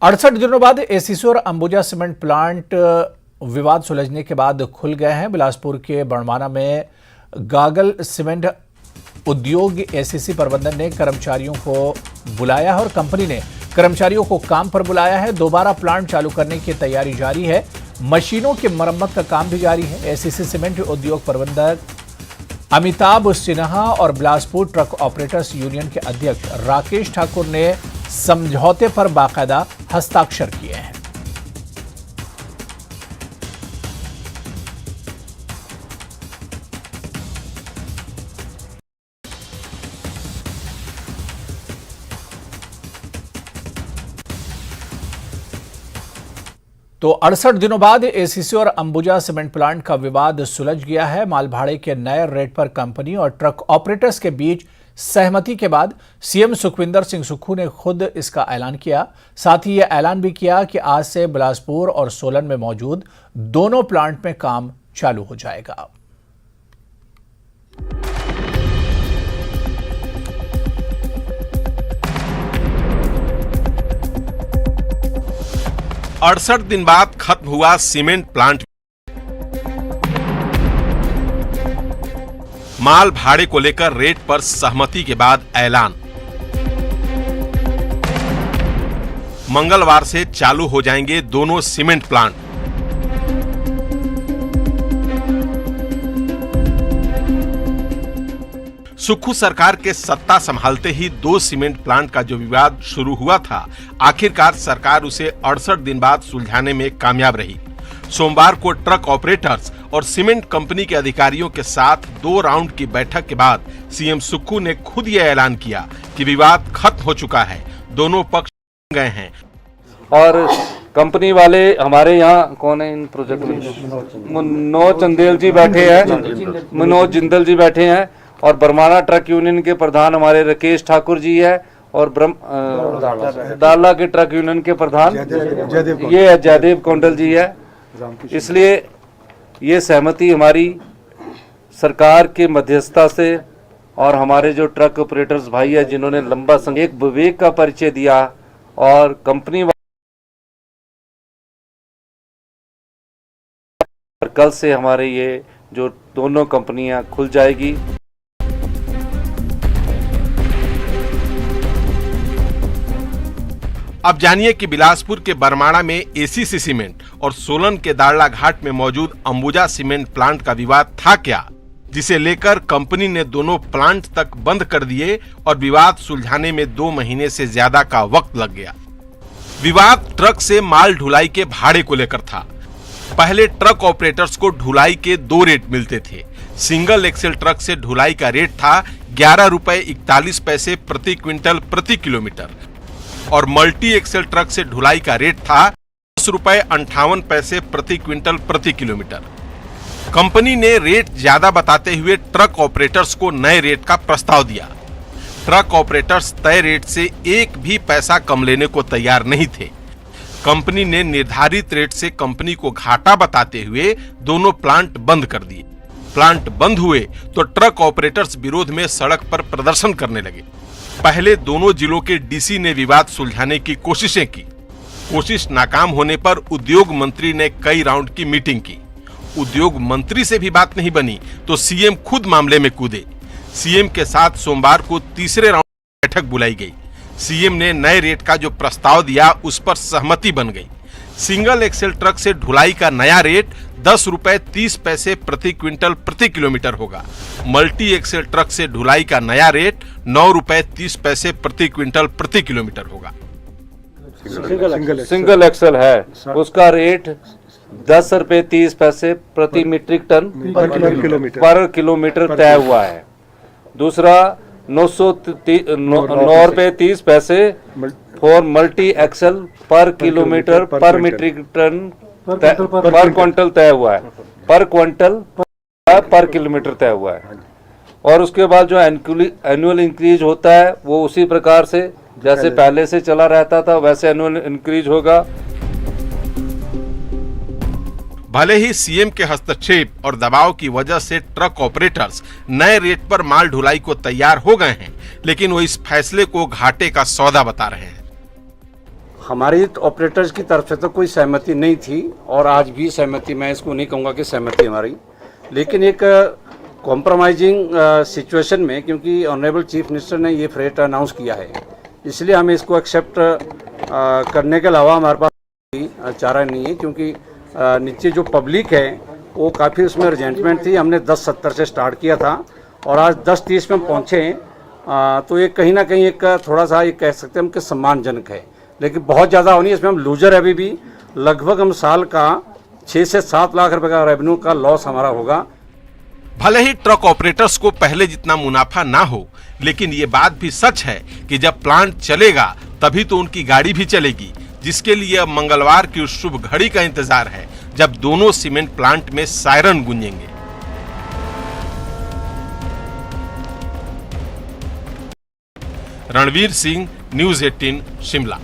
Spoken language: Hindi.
68 दिनों बाद एसीसी और अंबुजा सीमेंट प्लांट विवाद सुलझने के बाद खुल गए हैं। बिलासपुर के बड़माना में गागल सीमेंट उद्योग एसीसी प्रबंधन ने कर्मचारियों को बुलाया है और कंपनी ने कर्मचारियों को काम पर बुलाया है। दोबारा प्लांट चालू करने की तैयारी जारी है। मशीनों की मरम्मत का काम भी जारी है। एसीसी सीमेंट उद्योग प्रबंधक अमिताभ सिन्हा और बिलासपुर ट्रक ऑपरेटर्स यूनियन के अध्यक्ष राकेश ठाकुर ने समझौते पर बाकायदा हस्ताक्षर किए हैं। तो 68 दिनों बाद एसीसी और अंबुजा सीमेंट प्लांट का विवाद सुलझ गया है। माल भाड़े के नए रेट पर कंपनी और ट्रक ऑपरेटर्स के बीच सहमति के बाद सीएम सुखविंदर सिंह सुक्खू ने खुद इसका ऐलान किया। साथ ही यह ऐलान भी किया कि आज से बिलासपुर और सोलन में मौजूद दोनों प्लांट में काम चालू हो जाएगा। अड़सठ दिन बाद खत्म हुआ सीमेंट प्लांट। माल भाड़े को लेकर रेट पर सहमति के बाद ऐलान। मंगलवार से चालू हो जाएंगे दोनों सीमेंट प्लांट। सुक्खू सरकार के सत्ता संभालते ही दो सीमेंट प्लांट का जो विवाद शुरू हुआ था, आखिरकार सरकार उसे 68 दिन बाद सुलझाने में कामयाब रही। सोमवार को ट्रक ऑपरेटर्स और सीमेंट कंपनी के अधिकारियों के साथ 2 राउंड की बैठक के बाद सीएम सुक्खू ने खुद यह ऐलान किया कि विवाद खत्म हो चुका है, दोनों पक्ष गए हैं। और कंपनी वाले हमारे यहाँ कौन है इन प्रोजेक्ट में? मनोज चंदेल जी बैठे हैं, मनोज जिंदल जी बैठे हैं और बरमाना ट्रक यूनियन के प्रधान हमारे राकेश ठाकुर जी है और दाला के ट्रक यूनियन के प्रधान ये जयदेव कौंडल जी है। इसलिए ये सहमति हमारी सरकार के मध्यस्थता से और हमारे जो ट्रक ऑपरेटर्स भाई है जिन्होंने लंबा समय एक विवेक का परिचय दिया और कंपनी कल से हमारे ये जो दोनों कंपनियां खुल जाएगी। अब जानिए कि बिलासपुर के बरमाणा में एसीसी सीमेंट और सोलन के दाड़ला घाट में मौजूद अंबुजा सीमेंट प्लांट का विवाद था क्या, जिसे लेकर कंपनी ने दोनों प्लांट तक बंद कर दिए और विवाद सुलझाने में 2 महीने से ज्यादा का वक्त लग गया। विवाद ट्रक से माल ढुलाई के भाड़े को लेकर था। पहले ट्रक ऑपरेटर्स को ढुलाई के 2 रेट मिलते थे। सिंगल एक्सेल ट्रक से ढुलाई का रेट था 11 रुपए 41 पैसे प्रति क्विंटल प्रति किलोमीटर और मल्टी एक्सेल ट्रक से ढुलाई का रेट था 10 रुपए 58 पैसे प्रति क्विंटल प्रति किलोमीटर। कंपनी ने रेट ज्यादा बताते हुए ट्रक ऑपरेटर्स को नए रेट का प्रस्ताव दिया। ट्रक ऑपरेटर्स तय रेट से एक भी पैसा कम लेने को तैयार नहीं थे। कंपनी ने निर्धारित रेट से कंपनी को घाटा बताते हुए दोनों प्लांट बंद कर दिए। प्लांट बंद हुए तो ट्रक ऑपरेटर्स विरोध में सड़क पर प्रदर्शन करने लगे। पहले दोनों जिलों के डीसी ने विवाद सुलझाने की कोशिशें की। कोशिश नाकाम होने पर उद्योग मंत्री ने कई राउंड की मीटिंग की। उद्योग मंत्री से भी बात नहीं बनी तो सीएम खुद मामले में कूदे। सीएम के साथ सोमवार को तीसरे राउंड की बैठक बुलाई गई। सीएम ने नए रेट का जो प्रस्ताव दिया उस पर सहमति बन गई। सिंगल एक्सेल ट्रक से ढुलाई का नया रेट 10 रुपए 30 पैसे प्रति क्विंटल प्रति किलोमीटर होगा। मल्टी एक्सेल ट्रक से ढुलाई का नया रेट 9 रुपए 30 पैसे प्रति क्विंटल प्रति किलोमीटर होगा। सिंगल एक्सेल है उसका रेट 10 रुपए 30 पैसे प्रति मीट्रिक टन पर किलोमीटर तय हुआ है। दूसरा 9 रुपए 30 पैसे फॉर मल्टी एक्सेल पर किलोमीटर पर मीट्रिक टन पर क्विंटल तय हुआ है। पर क्विंटल पर किलोमीटर तय हुआ है। और उसके बाद जो एनुअल इंक्रीज होता है वो उसी प्रकार से जैसे पहले से चला रहता था वैसे एनुअल इंक्रीज होगा। भले ही सीएम के हस्तक्षेप और दबाव की वजह से ट्रक ऑपरेटर्स नए रेट पर माल ढुलाई को तैयार हो गए हैं, लेकिन वो इस फैसले को घाटे का सौदा बता रहे हैं। हमारी ऑपरेटर्स की तरफ से तो कोई सहमति नहीं थी और आज भी सहमति, मैं इसको नहीं कहूँगा कि सहमति हमारी, लेकिन एक कॉम्प्रोमाइजिंग सिचुएशन में, क्योंकि ऑनरेबल चीफ मिनिस्टर ने ये फ्रेट अनाउंस किया है, इसलिए हमें इसको एक्सेप्ट करने के अलावा हमारे पास चारा नहीं है, क्योंकि नीचे जो पब्लिक है वो काफ़ी उसमें रिजेंटमेंट थी। हमने 10:70 से स्टार्ट किया था और आज 10:30 में पहुँचे हैं, तो ये कहीं ना कहीं एक थोड़ा सा ये कह सकते हैं हम कि सम्मानजनक है, लेकिन बहुत ज़्यादा होनी है। इसमें हम लूजर अभी भी लगभग हम साल का 6 से 7 लाख रुपए का रेवेन्यू का लॉस हमारा होगा। भले ही ट्रक ऑपरेटर्स को पहले जितना मुनाफा ना हो, लेकिन ये बात भी सच है कि जब प्लांट चलेगा तभी तो उनकी गाड़ी भी चलेगी, जिसके लिए अब मंगलवार की उस शुभ घड़ी का इंतजार है जब दोनों सीमेंट प्लांट में सायरन गूंजेंगे। रणवीर सिंह, न्यूज़ 18 शिमला।